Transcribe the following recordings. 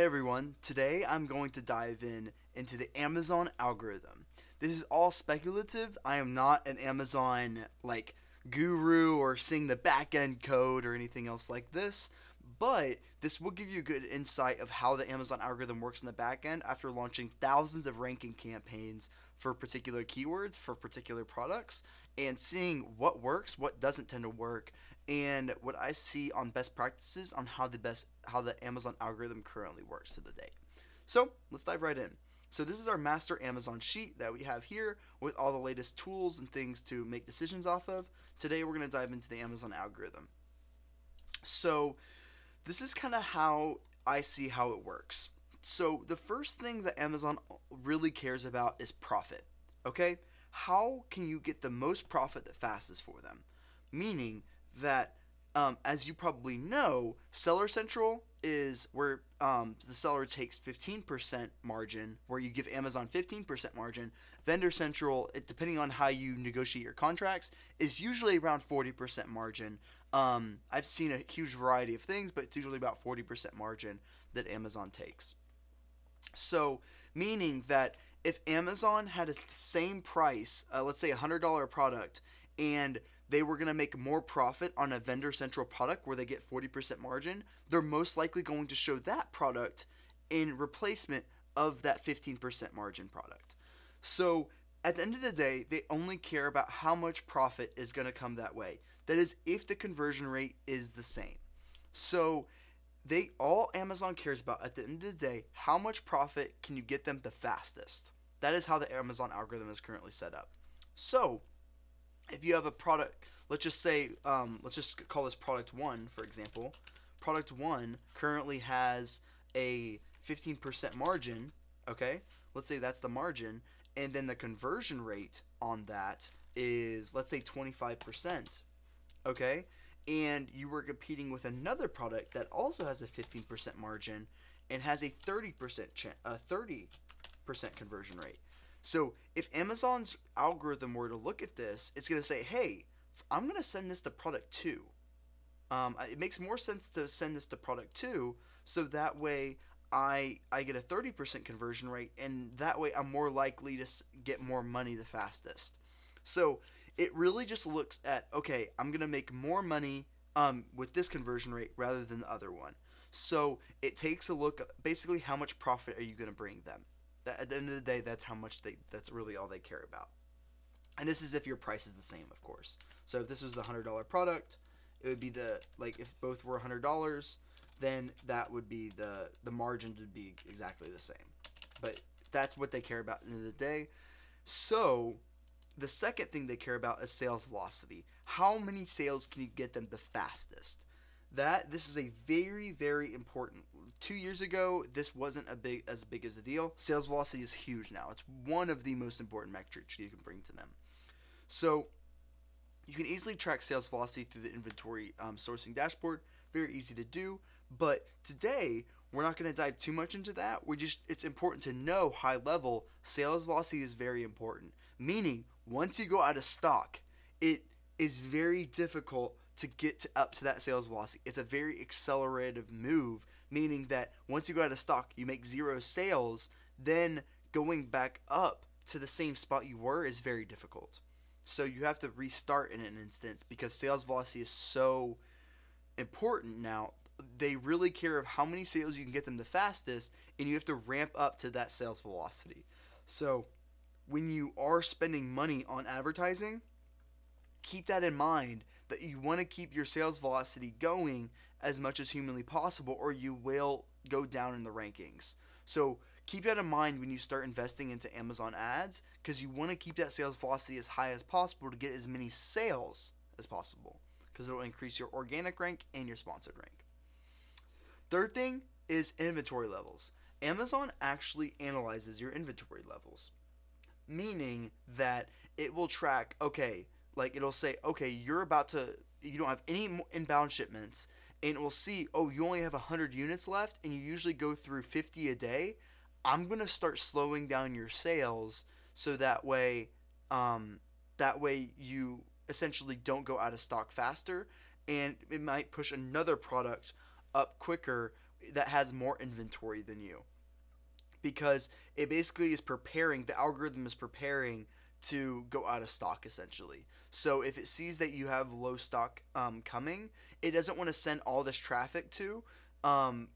Hey everyone, today I'm going to dive into the Amazon algorithm. This is all speculative. I am not an Amazon guru or seeing the back end code or anything else like this, but this will give you a good insight of how the Amazon algorithm works in the back end after launching thousands of ranking campaigns for particular keywords for particular products and seeing what works, what doesn't tend to work, and what I see on best practices on how the Amazon algorithm currently works to the date. So let's dive right in. So this is our master Amazon sheet that we have here with all the latest tools and things to make decisions off of. Today we're going to dive into the Amazon algorithm. So this is kind of how I see how it works. So the first thing that Amazon really cares about is profit. Okay? How can you get the most profit the fastest for them? Meaning that, as you probably know, Seller Central is where the seller takes 15% margin, where you give Amazon 15% margin. Vendor Central, depending on how you negotiate your contracts, is usually around 40% margin. I've seen a huge variety of things, but it's usually about 40% margin that Amazon takes. So, meaning that if Amazon had the same price, let's say a $100 product, and they were going to make more profit on a vendor central product where they get 40% margin, they're most likely going to show that product in replacement of that 15% margin product. So at the end of the day, they only care about how much profit is going to come that way. That is, if the conversion rate is the same. So all Amazon cares about at the end of the day, how much profit can you get them the fastest. That is how the Amazon algorithm is currently set up. So if you have a product, let's just say, let's just call this product 1, for example. Product 1 currently has a 15% margin, okay? Let's say that's the margin, and then the conversion rate on that is, let's say, 25%, okay? And you were competing with another product that also has a 15% margin and has a 30% conversion rate. So if Amazon's algorithm were to look at this, it's going to say, hey, I'm going to send this to product 2. It makes more sense to send this to product 2, so that way I get a 30% conversion rate, and that way I'm more likely to get more money the fastest. So it really just looks at, okay, I'm going to make more money with this conversion rate rather than the other one. So it takes a look at basically how much profit are you going to bring them. At the end of the day, that's that's really all they care about. And this is if your price is the same, of course. So if this was a $100 product, it would be if both were $100, then that would be the margin would be exactly the same. But that's what they care about at the end of the day. So the second thing they care about is sales velocity. How many sales can you get them the fastest? This is a very, very important. 2 years ago, this wasn't as big as a deal. Sales velocity is huge now. It's one of the most important metrics you can bring to them. So you can easily track sales velocity through the inventory sourcing dashboard. Very easy to do. But today, we're not going to dive too much into that. It's important to know high level sales velocity is very important. Meaning, once you go out of stock, it is very difficult to get up to that sales velocity. It's a very accelerative move, meaning that once you go out of stock, you make 0 sales, then going back up to the same spot you were is very difficult. So you have to restart in an instance because sales velocity is so important now. They really care of how many sales you can get them the fastest, and you have to ramp up to that sales velocity. So when you are spending money on advertising, keep that in mind, that you want to keep your sales velocity going as much as humanly possible, or you will go down in the rankings. So keep that in mind when you start investing into Amazon ads, because you want to keep that sales velocity as high as possible to get as many sales as possible, because it will increase your organic rank and your sponsored rank. Third thing is inventory levels. Amazon actually analyzes your inventory levels, meaning that it will track, okay, like it'll say, okay, you don't have any inbound shipments, and it will see, oh, you only have 100 units left, and you usually go through 50 a day. I'm going to start slowing down your sales so that way you essentially don't go out of stock faster, and it might push another product up quicker that has more inventory than you, because it basically is preparing, the algorithm is preparing to go out of stock essentially. So if it sees that you have low stock coming, it doesn't want to send all this traffic to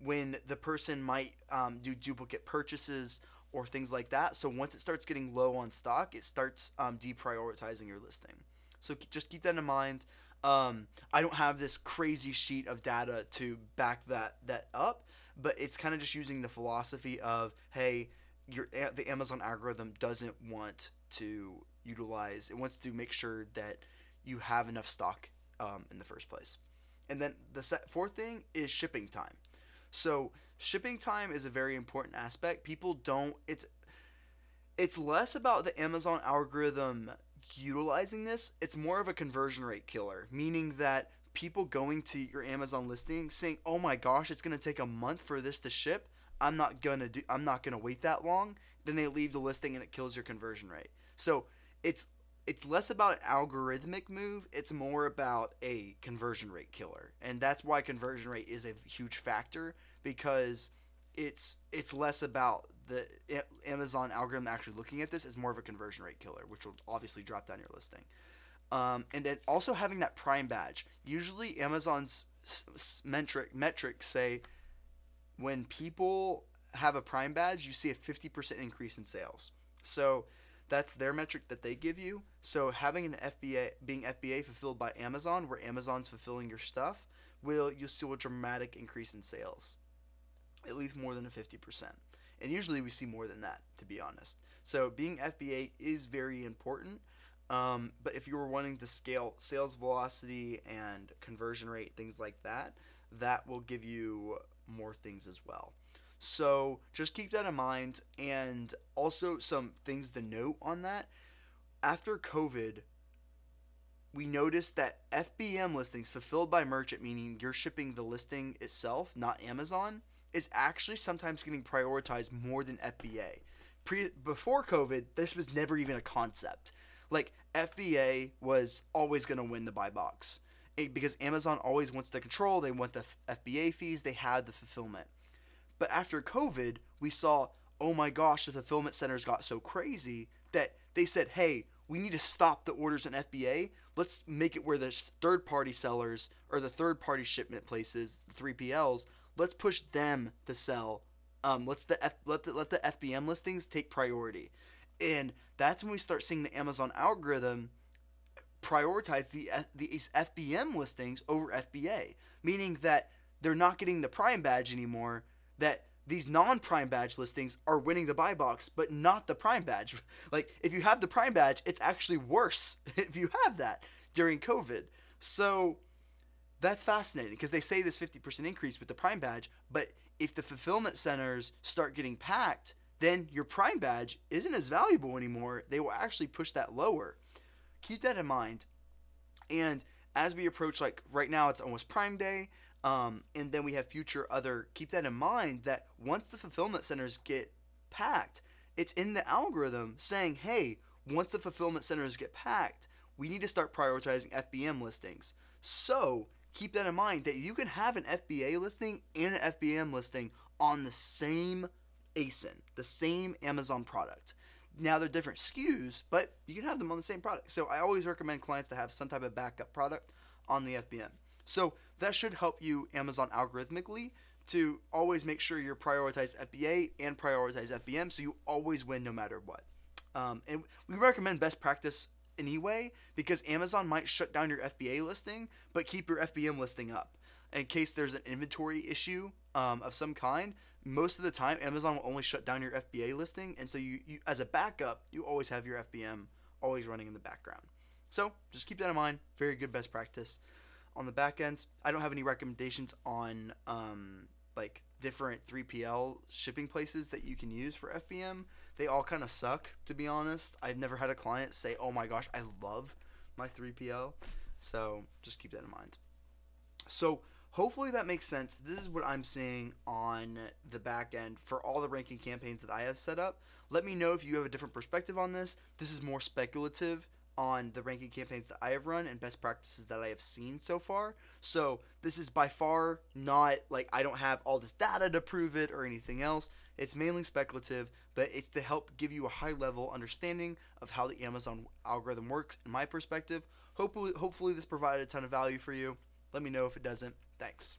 when the person might do duplicate purchases or things like that. So once it starts getting low on stock, it starts deprioritizing your listing. So just keep that in mind. I don't have this crazy sheet of data to back that up, but it's kind of just using the philosophy of, hey, the Amazon algorithm doesn't want to utilize, it wants to make sure that you have enough stock in the first place. And then the fourth thing is shipping time. So shipping time is a very important aspect. People don't, it's less about the Amazon algorithm utilizing this, it's more of a conversion rate killer, meaning that people going to your Amazon listing saying, "Oh my gosh, it's going to take a month for this to ship. I'm not going to wait that long." Then they leave the listing and it kills your conversion rate. So, it's less about an algorithmic move, it's more about a conversion rate killer. And that's why conversion rate is a huge factor, because it's less about the Amazon algorithm actually looking at this, is more of a conversion rate killer, which will obviously drop down your listing. And then also having that Prime badge. Usually Amazon's metrics say when people have a Prime badge, you see a 50% increase in sales. So that's their metric that they give you. So having an FBA, being FBA fulfilled by Amazon, where Amazon's fulfilling your stuff, you'll see a dramatic increase in sales. At least more than a 50%. And usually we see more than that, to be honest. So being FBA is very important. But if you were wanting to scale sales velocity and conversion rate, things like that, that will give you more things as well. So just keep that in mind. And also some things to note on that. After COVID, we noticed that FBM listings fulfilled by merchant, meaning you're shipping the listing itself, not Amazon, is actually sometimes getting prioritized more than FBA. Before COVID, this was never even a concept. Like, FBA was always going to win the buy box because Amazon always wants the control. They want the FBA fees. They had the fulfillment. But after COVID, we saw, oh my gosh, the fulfillment centers got so crazy that they said, hey, we need to stop the orders in FBA. Let's make it where the third-party sellers or the third-party shipment places, the 3PLs, let's push them to sell. Let the FBM listings take priority. And that's when we start seeing the Amazon algorithm prioritize these FBM listings over FBA, meaning that they're not getting the Prime badge anymore, that these non-Prime badge listings are winning the buy box, but not the Prime badge. Like, if you have the Prime badge, it's actually worse if you have that during COVID. So that's fascinating because they say this 50% increase with the Prime badge, but if the fulfillment centers start getting packed, then your Prime badge isn't as valuable anymore. They will actually push that lower. Keep that in mind. And as we approach, like right now, it's almost Prime Day, and then we have future other, keep that in mind that once the fulfillment centers get packed, it's in the algorithm saying, hey, once the fulfillment centers get packed, we need to start prioritizing FBM listings. So keep that in mind that you can have an FBA listing and an FBM listing on the same ASIN, the same Amazon product. Now they're different SKUs, but you can have them on the same product. So I always recommend clients to have some type of backup product on the FBM. So that should help you Amazon algorithmically to always make sure you prioritize FBA and prioritize FBM so you always win no matter what. And we recommend best practice anyway because Amazon might shut down your FBA listing but keep your FBM listing up. In case there's an inventory issue of some kind, most of the time Amazon will only shut down your FBA listing, and so you as a backup, you always have your FBM always running in the background. So just keep that in mind. Very good best practice. On the back end, I don't have any recommendations on like different 3PL shipping places that you can use for FBM. They all kind of suck, to be honest. I've never had a client say, oh my gosh, I love my 3PL. So just keep that in mind. So hopefully that makes sense. This is what I'm seeing on the back end for all the ranking campaigns that I have set up. Let me know if you have a different perspective on this. This is more speculative. on the ranking campaigns that I have run and best practices that I have seen so far. So this is by far not like I don't have all this data to prove it or anything else. It's mainly speculative, but it's to help give you a high level understanding of how the Amazon algorithm works in my perspective. Hopefully this provided a ton of value for you. Let me know if it doesn't. Thanks.